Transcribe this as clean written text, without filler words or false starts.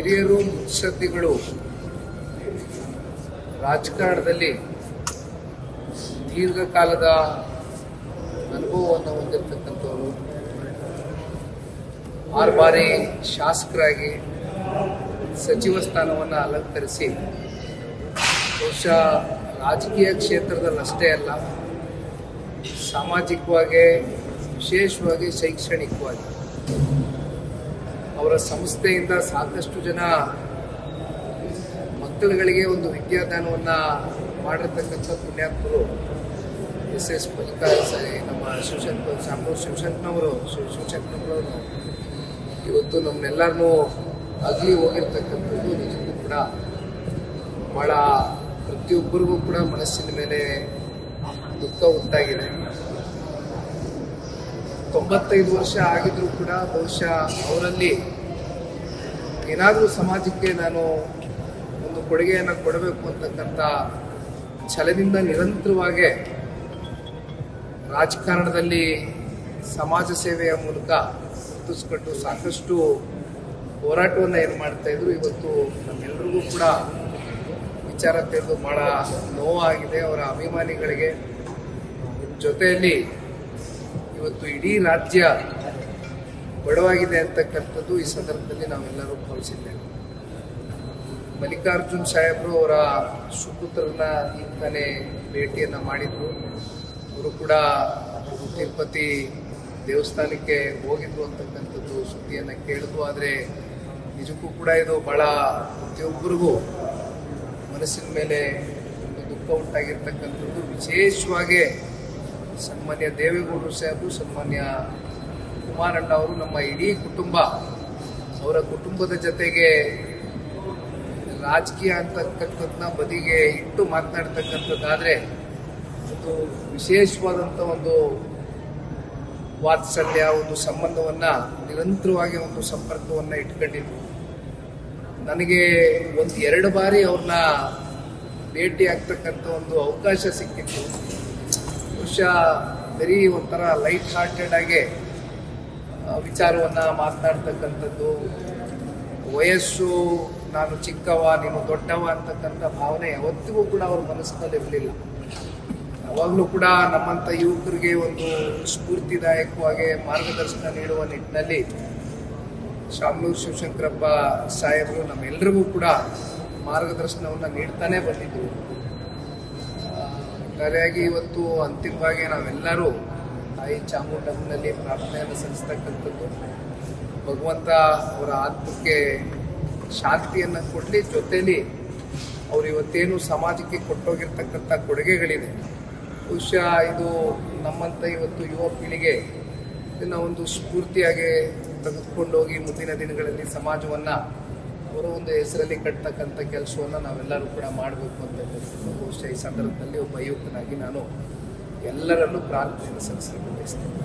ಹಿರಿಯರು ಮುತ್ಸದ್ದಿಗಳು ರಾಜಕಾರಣದಲ್ಲಿ ದೀರ್ಘಕಾಲದ ಅನುಭವವನ್ನು ಹೊಂದಿರತಕ್ಕಂಥವರು, 6 ಬಾರಿ ಶಾಸಕರಾಗಿ ಸಚಿವ ಸ್ಥಾನವನ್ನು ಅಲಂಕರಿಸಿ ಬಹುಶಃ ರಾಜಕೀಯ ಕ್ಷೇತ್ರದಲ್ಲಷ್ಟೇ ಅಲ್ಲ, ಸಾಮಾಜಿಕವಾಗಿ ವಿಶೇಷವಾಗಿ ಶೈಕ್ಷಣಿಕವಾಗಿ ಅವರ ಸಂಸ್ಥೆಯಿಂದ ಸಾಕಷ್ಟು ಜನ ಮಕ್ಕಳುಗಳಿಗೆ ಒಂದು ವಿದ್ಯಾದಾನವನ್ನು ಮಾಡಿರ್ತಕ್ಕಂಥ ಪುಣ್ಯಾತ್ಮರು ಎಸ್ ಮಲ್ಲಿಕಾರ್ಜುನ ನಮ್ಮ ಶಿವಶಂಕರನವರು ಇವತ್ತು ನಮ್ಮನ್ನೆಲ್ಲರನ್ನೂ ಅಗಲಿ ಹೋಗಿರ್ತಕ್ಕಂಥದ್ದು ನಿಜಕ್ಕೂ ಕೂಡ ಭಾಳ ಪ್ರತಿಯೊಬ್ಬರಿಗೂ ಕೂಡ ಮನಸ್ಸಿನ ಮೇಲೆ ದುಃಖ ಉಂಟಾಗಿದೆ. 95 ವರ್ಷ ಆಗಿದ್ರೂ ಕೂಡ ಬಹುಶಃ ಅವರಲ್ಲಿ ಏನಾದರೂ ಸಮಾಜಕ್ಕೆ ನಾನು ಒಂದು ಕೊಡುಗೆಯನ್ನು ಕೊಡಬೇಕು ಅಂತಕ್ಕಂಥ ಛಲದಿಂದ ನಿರಂತರವಾಗಿ ರಾಜಕಾರಣದಲ್ಲಿ ಸಮಾಜ ಸೇವೆಯ ಮೂಲಕ ಗುರುತಿಸ್ಕೊಂಡು ಸಾಕಷ್ಟು ಹೋರಾಟವನ್ನು ಏನು ಮಾಡ್ತಾಯಿದ್ರು. ಇವತ್ತು ನಮ್ಮೆಲ್ಲರಿಗೂ ಕೂಡ ವಿಚಾರ ತಿಳಿದು ಭಾಳ ನೋವಾಗಿದೆ. ಅವರ ಅಭಿಮಾನಿಗಳಿಗೆ ಜೊತೆಯಲ್ಲಿ ಇವತ್ತು ಇಡೀ ರಾಜ್ಯ ಬಡವಾಗಿದೆ ಅಂತಕ್ಕಂಥದ್ದು ಈ ಸಂದರ್ಭದಲ್ಲಿ ನಾವೆಲ್ಲರೂ ಭಾವಿಸಿದ್ದೇವೆ. ಮಲ್ಲಿಕಾರ್ಜುನ್ ಸಾಹೇಬರು ಅವರ ಸುಪುತ್ರರನ್ನ ಈಗ ತಾನೇ ಭೇಟಿಯನ್ನು ಮಾಡಿದ್ರು. ಅವರು ಕೂಡ ತಿರುಪತಿ ದೇವಸ್ಥಾನಕ್ಕೆ ಹೋಗಿದ್ರು ಅಂತಕ್ಕಂಥದ್ದು ಸುದ್ದಿಯನ್ನು ಕೇಳಿದ್ರು. ಆದರೆ ನಿಜಕ್ಕೂ ಕೂಡ ಇದು ಭಾಳ ಪ್ರತಿಯೊಬ್ಬರಿಗೂ ಮನಸ್ಸಿನ ಮೇಲೆ ಒಂದು ದುಃಖ ಉಂಟಾಗಿರ್ತಕ್ಕಂಥದ್ದು. ವಿಶೇಷವಾಗಿ ಸನ್ಮಾನ್ಯ ದೇವೇಗೌಡರು ಸಾಹೇಬರು, ಸನ್ಮಾನ್ಯ ಕುಮಾರಣ್ಣ ಅವರು, ನಮ್ಮ ಇಡೀ ಕುಟುಂಬ, ಅವರ ಕುಟುಂಬದ ಜೊತೆಗೆ ರಾಜಕೀಯ ಅಂತಕ್ಕಂಥದ್ದನ್ನ ಬದಿಗೆ ಇಟ್ಟು ಮಾತನಾಡ್ತಕ್ಕಂಥದ್ದಾದರೆ ಒಂದು ವಿಶೇಷವಾದಂಥ ಒಂದು ವಾತ್ಸಲ್ಯ, ಒಂದು ಸಂಬಂಧವನ್ನು ನಿರಂತರವಾಗಿ ಒಂದು ಸಂಪರ್ಕವನ್ನು ಇಟ್ಕೊಂಡಿದ್ರು. ನನಗೆ 1-2 ಬಾರಿ ಅವ್ರನ್ನ ಭೇಟಿ ಆಗ್ತಕ್ಕಂಥ ಒಂದು ಅವಕಾಶ ಸಿಕ್ಕಿತ್ತು. ಬಹುಶಃ ಬರೀ ಒಂಥರ ಲೈಟ್ ಹಾರ್ಟೆಡ್ ಆಗಿ ವಿಚಾರವನ್ನು ಮಾತನಾಡ್ತಕ್ಕಂಥದ್ದು, ವಯಸ್ಸು ನಾನು ಚಿಕ್ಕವ ನೀನು ದೊಡ್ಡವ ಅಂತಕ್ಕಂಥ ಭಾವನೆ ಯಾವತ್ತಿಗೂ ಕೂಡ ಅವ್ರ ಮನಸ್ಸಿನಲ್ಲಿ ಇರಲಿಲ್ಲ. ಯಾವಾಗಲೂ ಕೂಡ ನಮ್ಮಂಥ ಯುವಕರಿಗೆ ಒಂದು ಸ್ಫೂರ್ತಿದಾಯಕವಾಗಿ ಮಾರ್ಗದರ್ಶನ ನೀಡುವ ನಿಟ್ಟಿನಲ್ಲಿ ಶಾಮನೂರು ಶಿವಶಂಕರಪ್ಪ ಸಾಹೇಬರು ನಮ್ಮೆಲ್ಲರಿಗೂ ಕೂಡ ಮಾರ್ಗದರ್ಶನವನ್ನು ನೀಡ್ತಾನೆ ಬಂದಿದ್ದರು. ಒಟ್ಟಾರೆಯಾಗಿ ಇವತ್ತು ಅಂತಿಮವಾಗಿ ನಾವೆಲ್ಲರೂ ತಾಯಿ ಚಾಮುಂಡಮ್ಮನಲ್ಲಿ ಪ್ರಾರ್ಥನೆಯನ್ನು ಸಲ್ಲಿಸ್ತಕ್ಕಂಥದ್ದು, ಭಗವಂತ ಅವರ ಆತ್ಮಕ್ಕೆ ಶಾಂತಿಯನ್ನು ಕೊಡಲಿ. ಜೊತೆಯಲ್ಲಿ ಅವರು ಇವತ್ತೇನು ಸಮಾಜಕ್ಕೆ ಕೊಟ್ಟೋಗಿರ್ತಕ್ಕಂಥ ಕೊಡುಗೆಗಳಿದೆ, ಬಹುಶಃ ಇದು ನಮ್ಮಂಥ ಇವತ್ತು ಯುವ ಪೀಳಿಗೆ ಇದನ್ನು ಒಂದು ಸ್ಫೂರ್ತಿಯಾಗಿ ತೆಗೆದುಕೊಂಡೋಗಿ ಮುಂದಿನ ದಿನಗಳಲ್ಲಿ ಸಮಾಜವನ್ನು ಅವರ ಒಂದು ಹೆಸರಲ್ಲಿ ಕಟ್ತಕ್ಕಂಥ ಕೆಲಸವನ್ನು ನಾವೆಲ್ಲರೂ ಕೂಡ ಮಾಡಬೇಕು ಅಂತಕ್ಕಂಥದ್ದು ಬಹುಶಃ ಈ ಸಂದರ್ಭದಲ್ಲಿ ಒಬ್ಬ ಯುವಕನಾಗಿ ನಾನು ಎಲ್ಲರಲ್ಲೂ ಪ್ರಾರ್ಥನೆಯನ್ನು ಸಲ್ಲಿಸಲು ಬಯಸ್ತೇನೆ.